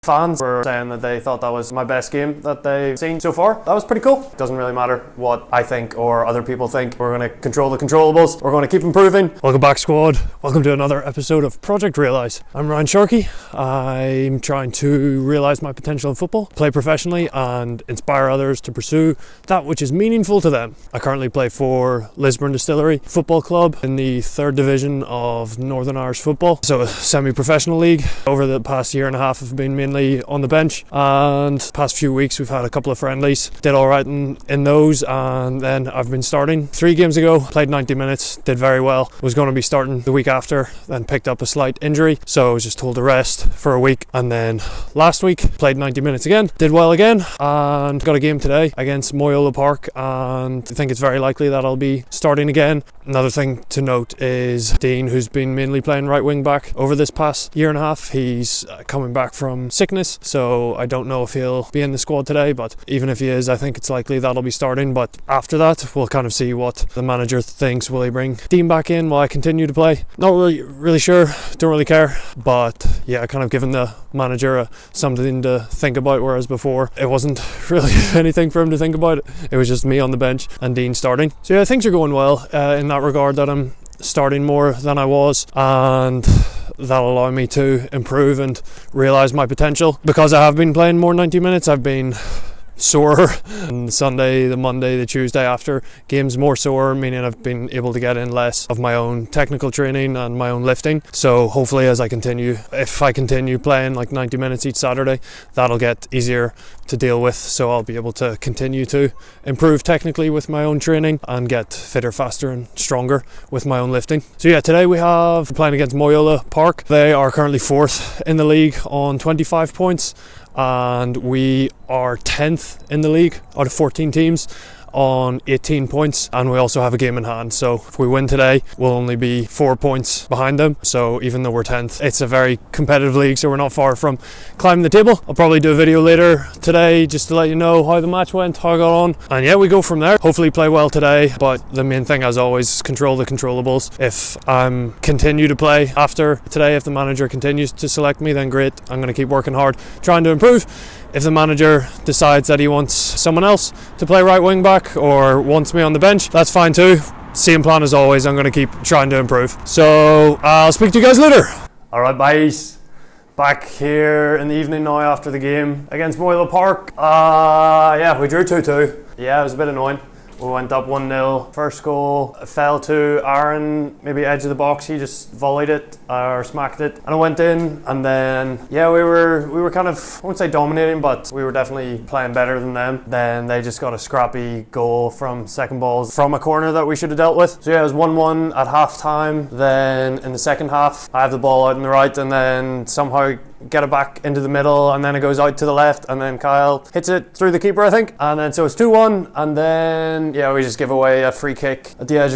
Fans were saying that they thought that was my best game that they've seen so far. That was pretty cool. Doesn't really matter what I think or other people think. We're going to control the controllables. We're going to keep improving. Welcome back, squad. Welcome to another episode of Project Realise. I'm Ryan Sharkey. I'm trying to realise my potential in football, play professionally and inspire others to pursue that which is meaningful to them. I currently play for Lisburn Distillery Football Club in the 3rd division of Northern Irish football, so a semi-professional league. Over the past year and a half I've been mainly on the bench, and past few weeks we've had a couple of friendlies, did alright in those, and then I've been starting 3 games ago, played 90 minutes, did very well, was going to be starting the week after, then picked up a slight injury, so I was just told to rest for a week, and then last week played 90 minutes again, did well again, and got a game today against Moyola Park, and I think it's very likely that I'll be starting again. Another thing to note is Dean, who's been mainly playing right wing back over this past year and a half, he's coming back from sickness, so I don't know if he'll be in the squad today, but even if he is, I think it's likely that'll be starting. But after that we'll kind of see what the manager thinks. Will he bring Dean back in? Will I continue to play? Not really sure, don't really care, but yeah, kind of given the manager something to think about, whereas before it wasn't really anything for him to think about. It was just me on the bench and Dean starting. So yeah, things are going well in that regard, that I'm starting more than I was, and that'll allow me to improve and realise my potential. Because I have been playing more 90 minutes, I've been sore on the Sunday, the Monday, the Tuesday after games, more sore, meaning I've been able to get in less of my own technical training and my own lifting. So hopefully if I continue playing like 90 minutes each Saturday, that'll get easier to deal with, so I'll be able to continue to improve technically with my own training and get fitter, faster and stronger with my own lifting. So yeah, today we're playing against Moyola Park. They are currently 4th in the league on 25 points, and we are 10th in the league out of 14 teams on 18 points, and we also have a game in hand, so if we win today we'll only be 4 points behind them. So even though we're 10th, it's a very competitive league, so we're not far from climbing the table. I'll probably do a video later today just to let you know how the match went, how I got on, and yeah, we go from there. Hopefully play well today, but the main thing as always is control the controllables. If I continue to play after today, if the manager continues to select me, then great, I'm going to keep working hard trying to improve. If the manager decides that he wants someone else to play right wing back or wants me on the bench, that's fine too. Same plan as always, I'm going to keep trying to improve. So I'll speak to you guys later. Alright boys, back here in the evening now after the game against Moyola Park. Yeah, we drew 2-2. Yeah, it was a bit annoying. We went up 1-0. First goal fell to Aaron, maybe edge of the box. He just volleyed it or smacked it, and it went in. And then yeah, we were kind of, I won't say dominating, but we were definitely playing better than them. Then they just got a scrappy goal from second balls from a corner that we should have dealt with. So yeah, it was 1-1 at half time. Then in the second half, I have the ball out on the right, and then somehow get it back into the middle, and then it goes out to the left, and then Kyle hits it through the keeper, I think, and then so it's 2-1, and then yeah, we just give away a free kick at the edge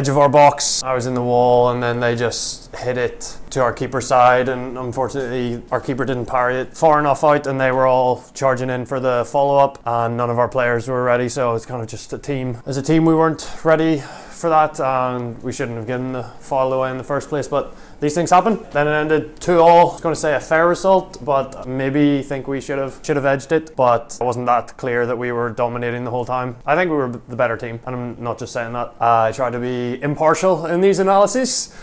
of our box. I was in the wall, and then they just hit it to our keeper's side, and unfortunately our keeper didn't parry it far enough out, and they were all charging in for the follow-up, and none of our players were ready. So it's kind of just as a team we weren't ready for that, and we shouldn't have given the foul away in the first place, but these things happen. Then it ended 2-2. I was going to say a fair result, but maybe think we should have edged it, but it wasn't that clear that we were dominating the whole time. I think we were the better team, and I'm not just saying that. I try to be impartial in these analyses.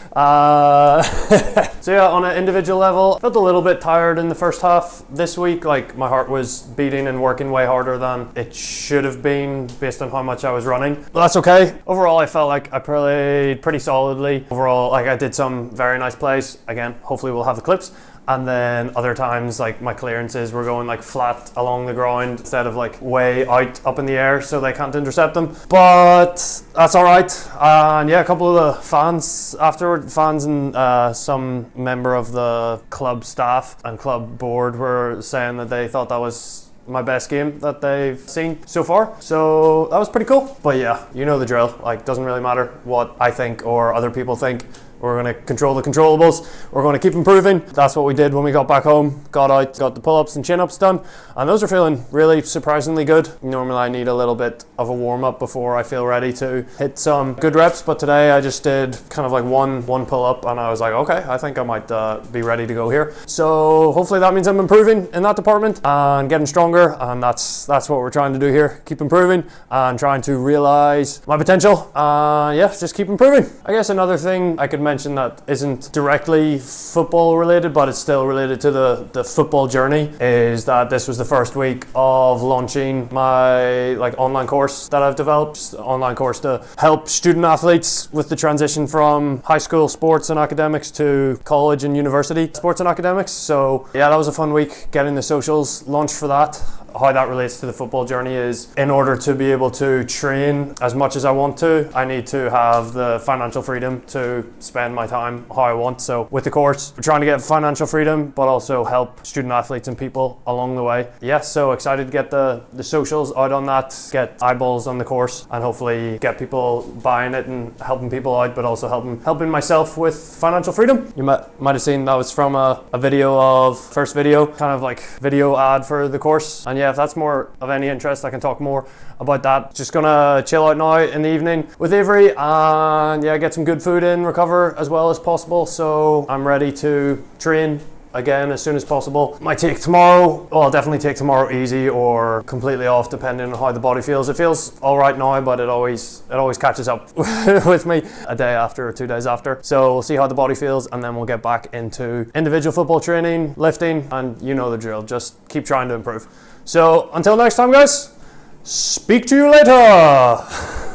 So yeah, on an individual level, I felt a little bit tired in the first half this week. Like my heart was beating and working way harder than it should have been based on how much I was running, but that's okay. Overall, I felt like I played pretty solidly. Overall, like I did some very nice plays. Again, hopefully we'll have the clips. And then other times, like my clearances were going like flat along the ground instead of like way out up in the air, so they can't intercept them. But that's all right. And yeah, a couple of the fans and some member of the club staff and club board were saying that they thought that was my best game that they've seen so far, so that was pretty cool. But yeah, you know the drill, like doesn't really matter what I think or other people think. We're going to control the controllables. We're going to keep improving. That's what we did when we got back home. Got out, got the pull-ups and chin-ups done, and those are feeling really surprisingly good. Normally I need a little bit of a warm-up before I feel ready to hit some good reps, but today I just did kind of like one pull-up, and I was like, okay, I think I might be ready to go here. So hopefully that means I'm improving in that department and getting stronger, and that's what we're trying to do here. Keep improving and trying to realize my potential. Yeah, just keep improving. I guess another thing I could mention that isn't directly football related, but it's still related to the football journey, is that this was the first week of launching my online course that I've developed. Just an online course to help student athletes with the transition from high school sports and academics to college and university sports and academics. So yeah, that was a fun week getting the socials launched for that. How that relates to the football journey is, in order to be able to train as much as I want to, I need to have the financial freedom to spend my time how I want. So with the course, we're trying to get financial freedom, but also help student athletes and people along the way. Yeah, so excited to get the socials out on that, get eyeballs on the course, and hopefully get people buying it and helping people out, but also helping myself with financial freedom. You might have seen that was from a first video, kind of like video ad for the course. And yeah, if that's more of any interest, I can talk more about that. Just gonna chill out now in the evening with Avery, and yeah, get some good food in, recover as well as possible. So I'm ready to train again as soon as possible. Might take tomorrow, well, I'll definitely take tomorrow easy or completely off, depending on how the body feels. It feels all right now, but it always catches up with me a day after or 2 days after. So we'll see how the body feels, and then we'll get back into individual football training, lifting, and you know the drill. Just keep trying to improve. So until next time, guys, speak to you later.